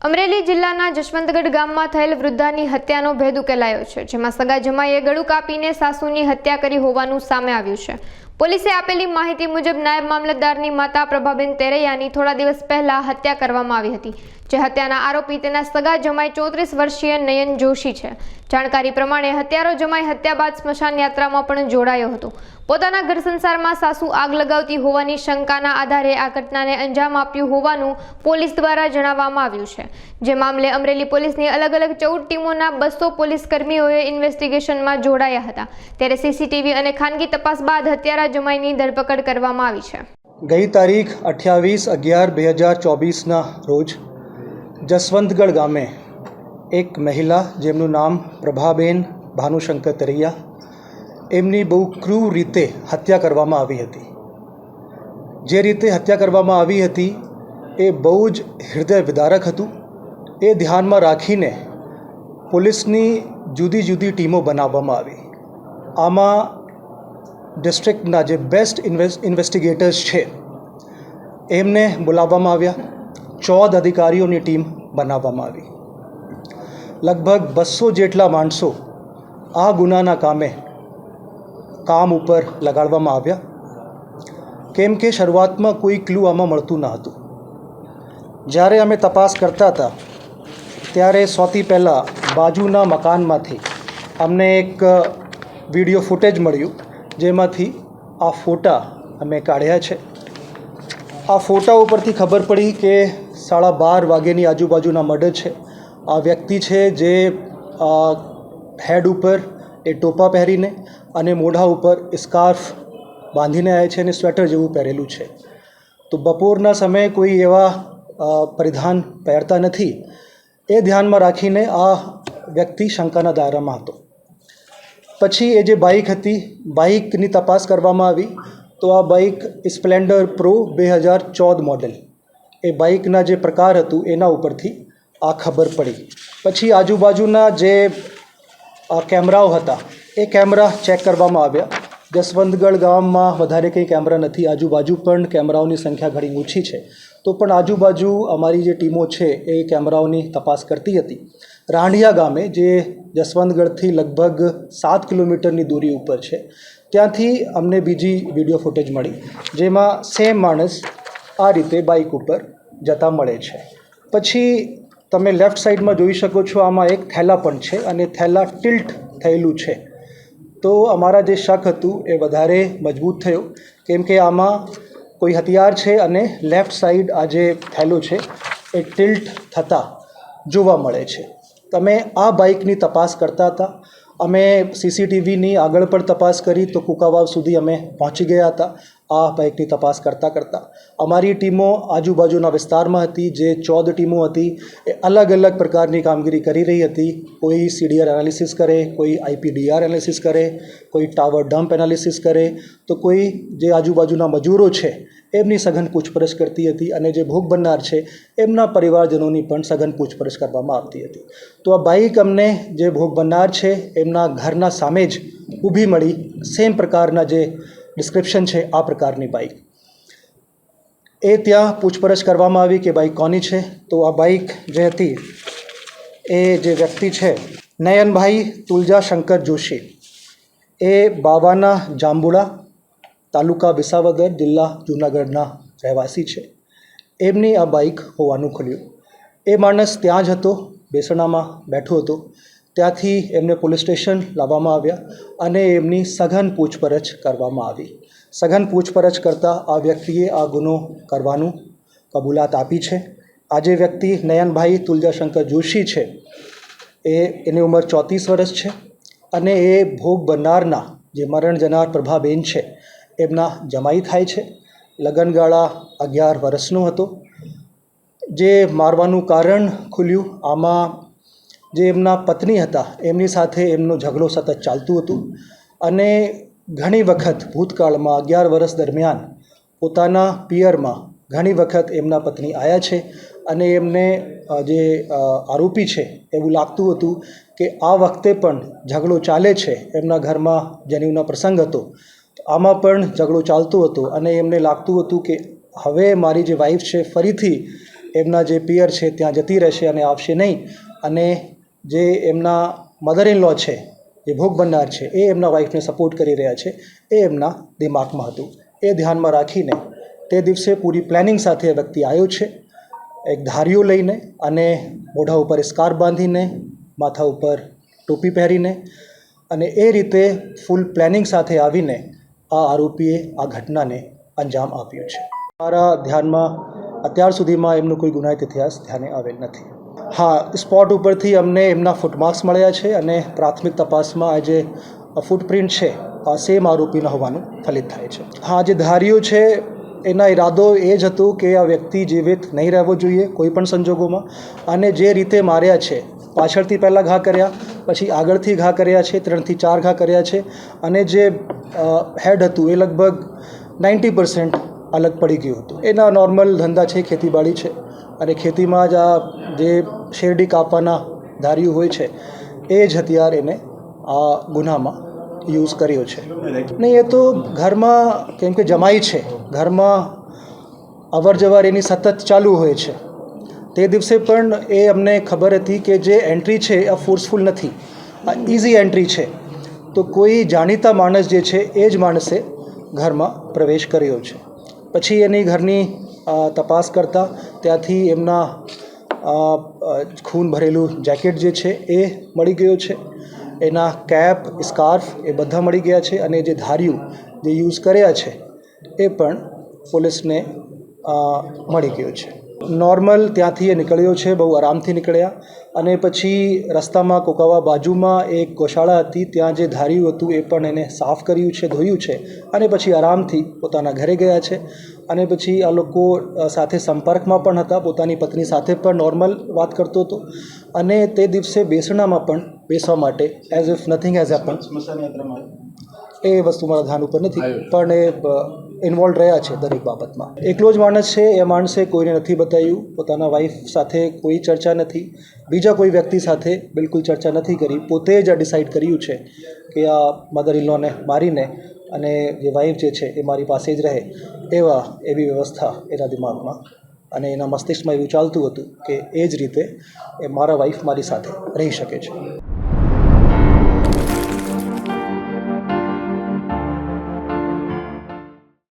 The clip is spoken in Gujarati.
અમરેલી જિલ્લાના જશવંતગઢ ગામમાં થયેલ વૃદ્ધાની હત્યાનો ભેદ ઉકેલાયો છે, જેમાં સગા જમાઈએ ગળું કાપીને સાસુની હત્યા કરી હોવાનું સામે આવ્યું છે। પોલીસે આપેલી માહિતી મુજબ નાયબ મામલતદારની માતા પ્રભાબેન તેરૈયાની થોડા દિવસ પહેલા હત્યા કરવામાં આવી હતી, જે હત્યાના આરોપી તેના સગા જમાઈ 34 વર્ષીય નયન જોશી છે। જાણકારી પ્રમાણે હત્યારો જમાઈ હત્યા બાદ સ્મશાન યાત્રામાં પણ જોડાયો હતો। પોતાના ઘર સંસારમાં સાસુ આગ લગાવતી હોવાની શંકાના આધારે આ ઘટનાને અંજામ આપ્યું હોવાનું પોલીસ દ્વારા જણાવવામાં આવ્યું છે, જે મામલે અમરેલી પોલીસની અલગ અલગ 14 ટીમોના 200 પોલીસ કર્મીઓએ ઇન્વેસ્ટિગેશનમાં જોડાયા હતા। ત્યારે સીસીટીવી અને ખાનગી તપાસ બાદ હત્યારા જમાઈની ધરપકડ કરવામાં આવી છે। ગઈ તારીખ 28/11/2024ના રોજ જસવંતગઢ ગામે એક મહિલા જેમનું નામ પ્રભાબેન ભાનુશંકર તેરૈયા એમની બહુ ક્રૂર રીતે હત્યા કરવામાં આવી હતી। જે રીતે હત્યા કરવામાં આવી હતી એ બહુ જ હૃદય વિદારક હતું। એ ધ્યાનમાં રાખીને પોલીસની જુદી જુદી ટીમો બનાવવામાં આવી। આમાં ડિસ્ટ્રિક્ટના જે બેસ્ટ ઇન્વેસ્ટિગેટર્સ છે એમને બોલાવવામાં આવ્યા। 14 અધિકારીઓની ટીમ બનાવવામાં આવી। લગભગ 200 જેટલા માણસો આ ગુનાના કામ ઉપર લગાડવામાં આવ્યા, કેમ કે શરૂઆતમાં કોઈ ક્લુ આમાં મળતું ન હતું। જ્યારે અમે તપાસ કરતા હતા ત્યારે સૌથી પહેલાં બાજુના મકાનમાંથી અમને એક વિડીયો ફૂટેજ મળ્યું, જેમાંથી આ ફોટા અમે કાઢ્યા છે। આ ફોટા ઉપરથી ખબર પડી કે 12:30 વાગ્યાની આજુબાજુના મર્ડર છે। આ વ્યક્તિ છે જે હેડ ઉપર એ ટોપા પહેરીને અને મોઢા ઉપર સ્કાર્ફ બાંધીને આવે છે અને સ્વેટર જેવું પહેરેલું છે। તો બપોરના સમયે કોઈ એવા પરિધાન પહેરતા નથી। એ ધ્યાનમાં રાખીને આ વ્યક્તિ શંકાના દાયરામાં હતો। પછી એ જે બાઇક હતી, બાઇકની તપાસ કરવામાં આવી તો આ બાઇક સ્પ્લેન્ડર પ્રો 2014 મોડેલ, એ બાઇકના જે પ્રકાર હતું એના ઉપરથી આ ખબર પડી। પછી આજુબાજુના જે કેમેરાઓ હતા એ કેમેરા ચેક કરવામાં આવ્યા। જસવંતગઢ ગામમાં વધારે કંઈ કેમેરા નથી, આજુબાજુ પણ કેમેરાઓની સંખ્યા ઘણી ઓછી છે, તો પણ આજુબાજુ અમારી જે ટીમો છે એ કેમેરાઓની તપાસ કરતી હતી। રાંઢિયા ગામે, જે જસવંતગઢથી લગભગ 7 કિલોમીટરની દૂરી ઉપર છે, ત્યાંથી અમને બીજી વિડીયો ફૂટેજ મળી, જેમાં સેમ માણસ આ રીતે બાઇક ઉપર જતા મળે છે। પછી તમે લેફ્ટ સાઈડમાં જોઈ શકો છો, આમાં એક થેલા પણ છે અને થેલા ટિલ્ટ થયેલું છે। તો અમારા જે શક હતું એ વધારે મજબૂત થયો, કેમ કે આમાં કોઈ હથિયાર છે અને લેફ્ટ સાઈડ આ જે થેલો છે એ ટિલ્ટ થતાં જોવા મળે છે। તમે આ બાઇકની તપાસ કરતા હતા। અમે સીસીટીવીની આગળ પણ તપાસ કરી તો કુકાવાવ સુધી અમે પહોંચી ગયા હતા આ બાઇકની તપાસ કરતાં। અમારી ટીમો આજુબાજુના વિસ્તારમાં હતી। જે 14 ટીમો હતી એ અલગ અલગ પ્રકારની કામગીરી કરી રહી હતી। કોઈ CDR એનાલિસિસ કરે, કોઈ IPDR એનાલિસિસ કરે, કોઈ ટાવર ડમ્પ એનાલિસિસ કરે, તો કોઈ જે આજુબાજુના મજૂરો છે એમની સઘન પૂછપરછ કરતી હતી, અને જે ભોગ બનનાર છે એમના પરિવારજનોની પણ સઘન પૂછપરછ કરવામાં આવતી હતી। તો આ બાઇક અમને જે ભોગ બનનાર છે એમના ઘરના સામે જ ઊભી મળી। સેમ પ્રકારના જે ડિસ્ક્રિપ્શન છે આ પ્રકારની બાઇક એ ત્યાં પૂછપરછ કરવામાં આવી કે બાઇક કોની છે। તો આ બાઇક જે હતી એ જે વ્યક્તિ છે નયનભાઈ તુલજાશંકર જોશી, એ બાવાના જાંબુડા, તાલુકા વિસાવદર, જિલ્લા જૂનાગઢના રહેવાસી છે। એમની આ બાઇક હોવાનું ખુલ્યું। એ માણસ ત્યાં જ હતો, બેસણામાં બેઠો હતો। ત્યાંથી એમને પોલીસ સ્ટેશન લાવવામાં આવ્યા અને એમની સઘન પૂછપરછ કરવામાં આવી। સઘન પૂછપરછ કરતાં આ વ્યક્તિએ આ ગુનો કરવાનું કબૂલાત આપી છે। આ જે વ્યક્તિ નયનભાઈ તુલજાશંકર જોશી છે એની ઉંમર 34 વર્ષ છે અને એ ભોગ બનનારના જે મરણ જનાર પ્રભાબેન છે એમના જમાઈ થાય છે। લગ્નગાળા 11 વર્ષનો હતો। જે મારવાનું કારણ ખુલ્યું, આમાં જે એમના પત્ની હતા એમની સાથે એમનો ઝઘડો સતત ચાલતું હતું અને ઘણી વખત ભૂતકાળમાં 11 વર્ષ દરમિયાન પોતાના પિયરમાં ઘણી વખત એમના પત્ની આવ્યા છે અને એમને જે આરોપી છે એવું લાગતું હતું કે આ વખતે પણ ઝઘડો ચાલે છે। એમના ઘરમાં જનેઉનો પ્રસંગ હતો, આમાં પણ ઝઘડો ચાલતો હતો અને એમને લાગતું હતું કે હવે મારી જે વાઈફ છે ફરીથી એમના જે પિયર છે ત્યાં જતી રહેશે અને આવશે નહીં, અને જે એમના મધર ઇન લો છે, જે ભોગ બનનાર છે, એ એમના વાઈફને સપોર્ટ કરી રહ્યા છે, એ એમના દિમાગમાં હતું. એ ધ્યાનમાં રાખીને તે દિવસે પૂરી પ્લાનિંગ સાથે એ વ્યક્તિ આવ્યો છે, એક ધારીઓ લઈને અને મોઢા ઉપર સ્કાર્ફ બાંધીને, માથા ઉપર ટોપી પહેરીને, અને એ રીતે ફૂલ પ્લાનિંગ સાથે આવીને આ આરોપીએ આ ઘટનાને અંજામ આપ્યો છે. મારા ધ્યાનમાં અત્યાર સુધીમાં એમનો કોઈ ગુનાહિત ઇતિહાસ ધ્યાને આવેલ નથી. હા, સ્પોટ ઉપરથી અમને એમના ફૂટમાર્ક્સ મળ્યા છે અને પ્રાથમિક તપાસમાં આ જે ફૂટપ્રિન્ટ છે આ સેમ આરોપીના હોવાનું ફલિત થાય છે. હા, જે ધારીઓ છે એના ઈરાદો એ જ હતું કે આ વ્યક્તિ જીવિત નહીં રહેવો જોઈએ કોઈ પણ સંજોગોમાં, અને જે રીતે માર્યા છે, પાછળથી પહેલાં ઘા કર્યા, પછી આગળથી ઘા કર્યા છે, 3 થી 4 ઘા કર્યા છે, અને જે હેડ હતું એ લગભગ 90% અલગ પડી ગયું હતું. એના નોર્મલ ધંધા છે, ખેતીવાડી છે, અને ખેતીમાં જ આ જે શેરડી કાપવાના ધારીઓ હોય છે એ જ હથિયાર એને આ ગુનામાં યુઝ કર્યો છે. નહીં, એ તો ઘરમાં, કેમ કે જમાઈ છે, ઘરમાં અવર જવર એની સતત ચાલુ હોય છે. તે દિવસે પણ એ અમને ખબર હતી કે જે એન્ટ્રી છે આ ફોર્સફુલ નથી, આ ઇઝી એન્ટ્રી છે. તો કોઈ જાણીતા માણસ જે છે એ જ માણસે ઘરમાં પ્રવેશ કર્યો છે. પછી એની ઘરની તપાસ કરતાં ત્યાંથી એમના ખૂન ભરેલું જેકેટ જે છે એ મળી ગયો છે, એના કેપ, સ્કાર્ફ એ બધા મળી ગયા છે, અને જે ધાર્યું જે યુઝ કર્યા છે એ પણ પોલીસને મળી ગયો છે. નોર્મલ ત્યાંથી એ નીકળ્યો છે, બહુ આરામથી નીકળ્યા, અને પછી રસ્તામાં કોકાવા બાજુમાં એક ગૌશાળા હતી, ત્યાં જે ધાર્યું હતું એ પણ એને સાફ કર્યું છે, ધોયું છે, અને પછી આરામથી પોતાના ઘરે ગયા છે. અને પછી આ લોકો સાથે સંપર્કમાં પણ હતા, પોતાની પત્ની સાથે પણ નોર્મલ વાત કરતો હતો, અને તે દિવસે બેસણામાં પણ બેસવા માટે as if nothing has happen, એ વસ્તુ મારા ધ્યાન ઉપર નથી, પણ એ ઇન્વોલ્વ રહ્યા છે દરેક બાબતમાં. એકલો જ માણસ છે, એ માણસે કોઈને નથી બતાવ્યું, પોતાના વાઈફ સાથે કોઈ ચર્ચા નથી, બીજા કોઈ વ્યક્તિ સાથે બિલકુલ ચર્ચા નથી કરી. પોતે જ આ ડિસાઇડ કર્યું છે કે આ મધર ઇન લોને મારીને અને જે વાઈફ જે છે એ મારી પાસે જ રહે, એવી વ્યવસ્થા એના દિમાગમાં અને એના મસ્તિષ્કમાં એવું ચાલતું હતું કે એ જ રીતે એ મારા વાઈફ મારી સાથે રહી શકે છે.